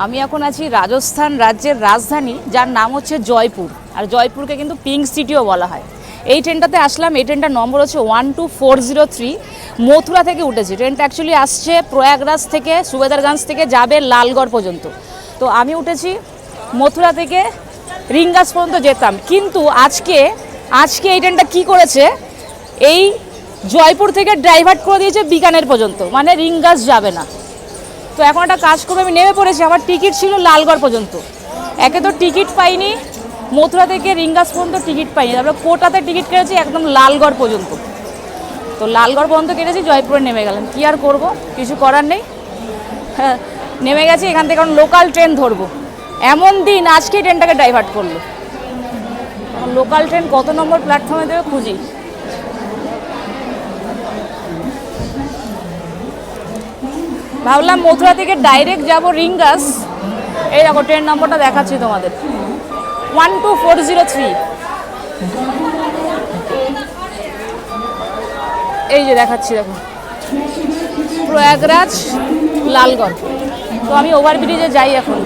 আমি এখন আছি রাজস্থান রাজ্যের রাজধানী, যার নাম হচ্ছে জয়পুর। আর জয়পুরকে কিন্তু পিঙ্ক সিটিও বলা হয়। এই ট্রেনটাতে আসলাম। এই ট্রেনটার নম্বর হচ্ছে 12403। মথুরা থেকে উঠেছে। ট্রেনটা অ্যাকচুয়ালি আসছে প্রয়াগরাজ থেকে, সুবেদারগঞ্জ থেকে যাবে লালগড় পর্যন্ত। তো আমি উঠেছি মথুরা থেকে রিঙ্গাস পর্যন্ত যেতাম, কিন্তু আজকে এই ট্রেনটা কী করেছে, এই জয়পুর থেকে ডাইভার্ট করে দিয়েছে বিকানের পর্যন্ত, মানে রিঙ্গাস যাবে না। তো এখন একটা কাজ করবে, আমি নেমে পড়েছি। আমার টিকিট ছিল লালগড় পর্যন্ত, একে তো টিকিট পাইনি, মথুরা থেকে রিঙ্গাস পর্যন্ত টিকিট পাইনি, তারপরে কোটাতে টিকিট কেটেছি একদম লালগড় পর্যন্ত। তো লালগড় পর্যন্ত কেটেছি, জয়পুরে নেমে গেলাম। কী আর করবো, কিছু করার নেই। হ্যাঁ, নেমে গেছি এখান থেকে, কারণ লোকাল ট্রেন ধরবো। এমন দিন আজকেই ট্রেনটাকে ডাইভার্ট করলো। লোকাল ট্রেন কত নম্বর প্ল্যাটফর্মে দেবে খুঁজি। ভাবলাম মথুরা থেকে ডাইরেক্ট যাব রিঙ্গাস। এই দেখো ট্রেন নম্বরটা দেখাচ্ছি তোমাদের, 12403। এই যে দেখাচ্ছি, দেখো প্রয়াগরাজ লালগড়। তো আমি ওভারব্রিজে যাই এখন।